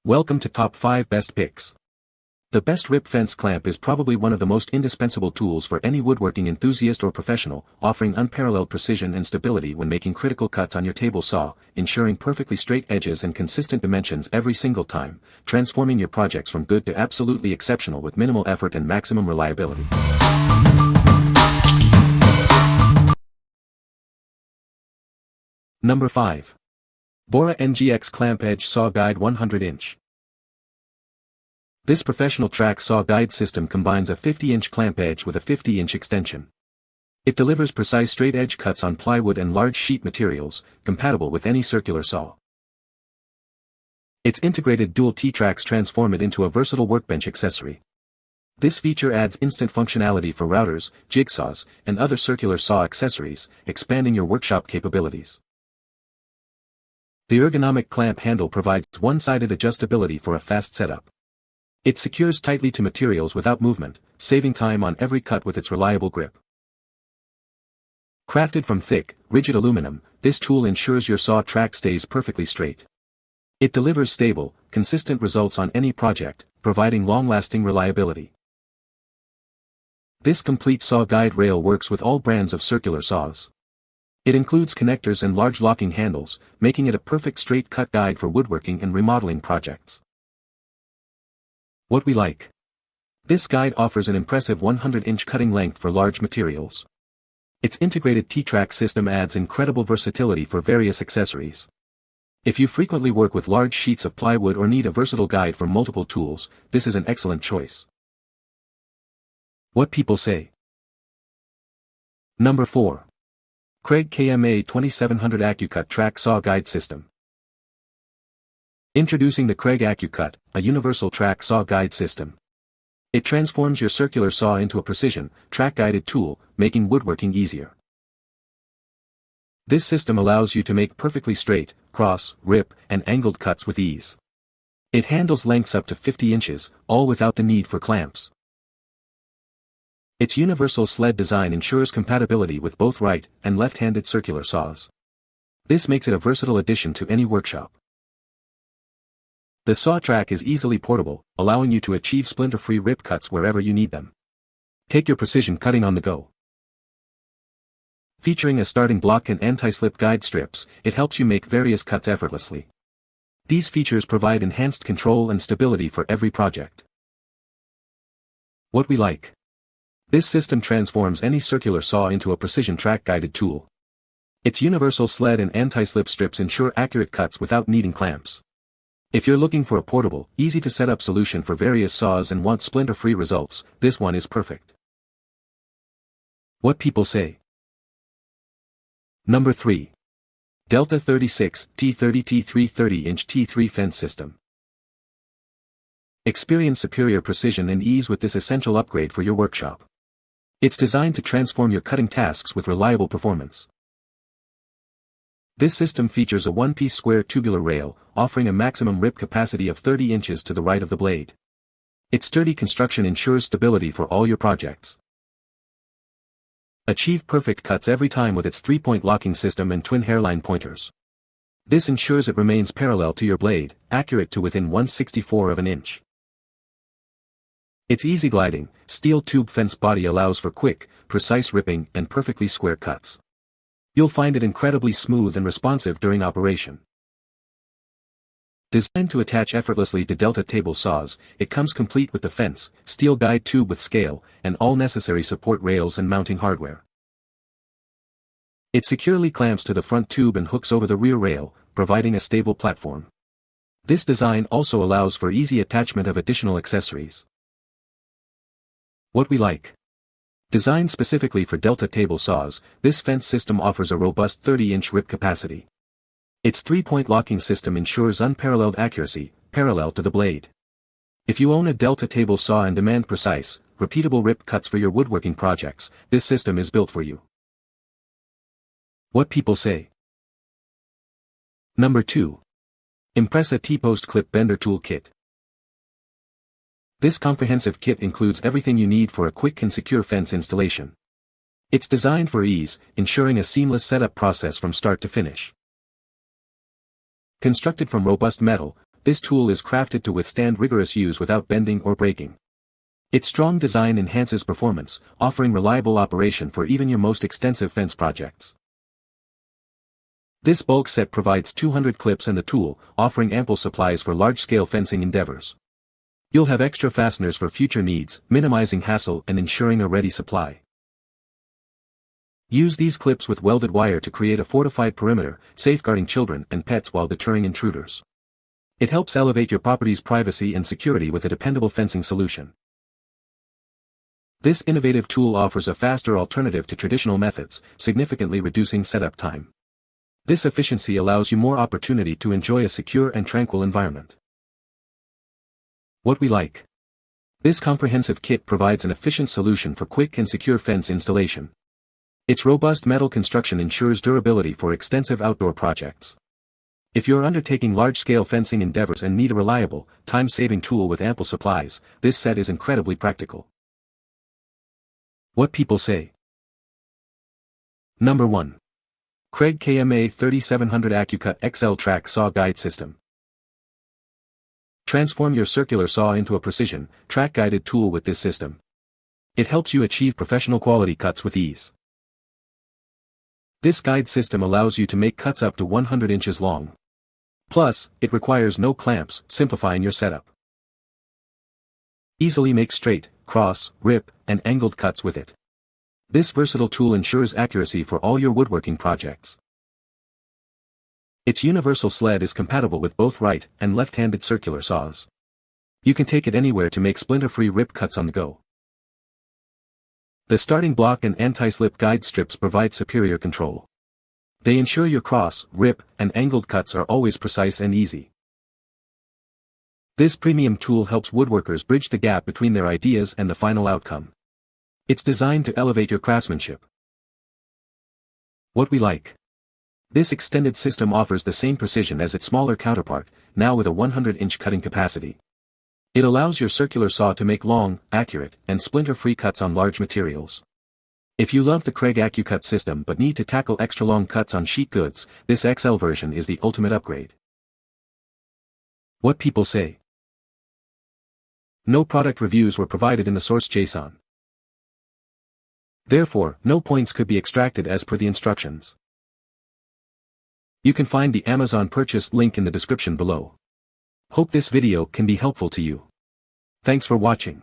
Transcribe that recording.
Welcome to Top 5 Best Picks. The best rip fence clamp is probably one of the most indispensable tools for any woodworking enthusiast or professional, offering unparalleled precision and stability when making critical cuts on your table saw, ensuring perfectly straight edges and consistent dimensions every single time, transforming your projects from good to absolutely exceptional with minimal effort and maximum reliability. Number 5. BORA NGX Clamp Edge Saw Guide 100-inch. This professional track saw guide system combines a 50-inch clamp edge with a 50-inch extension. It delivers precise straight edge cuts on plywood and large sheet materials, compatible with any circular saw. Its integrated dual T-tracks transform it into a versatile workbench accessory. This feature adds instant functionality for routers, jigsaws, and other circular saw accessories, expanding your workshop capabilities. The ergonomic clamp handle provides one-sided adjustability for a fast setup. It secures tightly to materials without movement, saving time on every cut with its reliable grip. Crafted from thick, rigid aluminum, this tool ensures your saw track stays perfectly straight. It delivers stable, consistent results on any project, providing long-lasting reliability. This complete saw guide rail works with all brands of circular saws. It includes connectors and large locking handles, making it a perfect straight cut guide for woodworking and remodeling projects. What we like. This guide offers an impressive 100-inch cutting length for large materials. Its integrated T-track system adds incredible versatility for various accessories. If you frequently work with large sheets of plywood or need a versatile guide for multiple tools, this is an excellent choice. What people say. Number 4. Kreg KMA 2700 Accu-Cut Track Saw Guide System. Introducing the Kreg Accu-Cut, a universal track saw guide system. It transforms your circular saw into a precision, track-guided tool, making woodworking easier. This system allows you to make perfectly straight, cross, rip, and angled cuts with ease. It handles lengths up to 50 inches, all without the need for clamps. Its universal sled design ensures compatibility with both right and left-handed circular saws. This makes it a versatile addition to any workshop. The saw track is easily portable, allowing you to achieve splinter-free rip cuts wherever you need them. Take your precision cutting on the go. Featuring a starting block and anti-slip guide strips, it helps you make various cuts effortlessly. These features provide enhanced control and stability for every project. What we like. This system transforms any circular saw into a precision track-guided tool. Its universal sled and anti-slip strips ensure accurate cuts without needing clamps. If you're looking for a portable, easy-to-set-up solution for various saws and want splinter-free results, this one is perfect. What people say. Number 3. Delta 36 T30 T3 30-inch T3 fence system. Experience superior precision and ease with this essential upgrade for your workshop. It's designed to transform your cutting tasks with reliable performance. This system features a one-piece square tubular rail, offering a maximum rip capacity of 30 inches to the right of the blade. Its sturdy construction ensures stability for all your projects. Achieve perfect cuts every time with its 3-point locking system and twin hairline pointers. This ensures it remains parallel to your blade, accurate to within 1/64 of an inch. Its easy gliding, steel tube fence body allows for quick, precise ripping and perfectly square cuts. You'll find it incredibly smooth and responsive during operation. Designed to attach effortlessly to Delta table saws, it comes complete with the fence, steel guide tube with scale, and all necessary support rails and mounting hardware. It securely clamps to the front tube and hooks over the rear rail, providing a stable platform. This design also allows for easy attachment of additional accessories. What we like. Designed specifically for Delta table saws, this fence system offers a robust 30-inch rip capacity. Its 3-point locking system ensures unparalleled accuracy, parallel to the blade. If you own a Delta table saw and demand precise, repeatable rip cuts for your woodworking projects, this system is built for you. What people say. Number 2. Impresa T-Post Clip Bender Tool Kit. This comprehensive kit includes everything you need for a quick and secure fence installation. It's designed for ease, ensuring a seamless setup process from start to finish. Constructed from robust metal, this tool is crafted to withstand rigorous use without bending or breaking. Its strong design enhances performance, offering reliable operation for even your most extensive fence projects. This bulk set provides 200 clips and the tool, offering ample supplies for large-scale fencing endeavors. You'll have extra fasteners for future needs, minimizing hassle and ensuring a ready supply. Use these clips with welded wire to create a fortified perimeter, safeguarding children and pets while deterring intruders. It helps elevate your property's privacy and security with a dependable fencing solution. This innovative tool offers a faster alternative to traditional methods, significantly reducing setup time. This efficiency allows you more opportunity to enjoy a secure and tranquil environment. What we like. This comprehensive kit provides an efficient solution for quick and secure fence installation. Its robust metal construction ensures durability for extensive outdoor projects. If you're undertaking large-scale fencing endeavors and need a reliable, time-saving tool with ample supplies, this set is incredibly practical. What people say. Number 1. Kreg KMA 3700 Accu-Cut XL Track Saw Guide System. Transform your circular saw into a precision, track-guided tool with this system. It helps you achieve professional quality cuts with ease. This guide system allows you to make cuts up to 100 inches long. Plus, it requires no clamps, simplifying your setup. Easily make straight, cross, rip, and angled cuts with it. This versatile tool ensures accuracy for all your woodworking projects. Its universal sled is compatible with both right and left-handed circular saws. You can take it anywhere to make splinter-free rip cuts on the go. The starting block and anti-slip guide strips provide superior control. They ensure your cross, rip, and angled cuts are always precise and easy. This premium tool helps woodworkers bridge the gap between their ideas and the final outcome. It's designed to elevate your craftsmanship. What we like. This extended system offers the same precision as its smaller counterpart, now with a 100-inch cutting capacity. It allows your circular saw to make long, accurate, and splinter-free cuts on large materials. If you love the Kreg Accu-Cut system but need to tackle extra-long cuts on sheet goods, this XL version is the ultimate upgrade. What people say. No product reviews were provided in the source JSON. Therefore, no points could be extracted as per the instructions. You can find the Amazon purchase link in the description below. Hope this video can be helpful to you. Thanks for watching.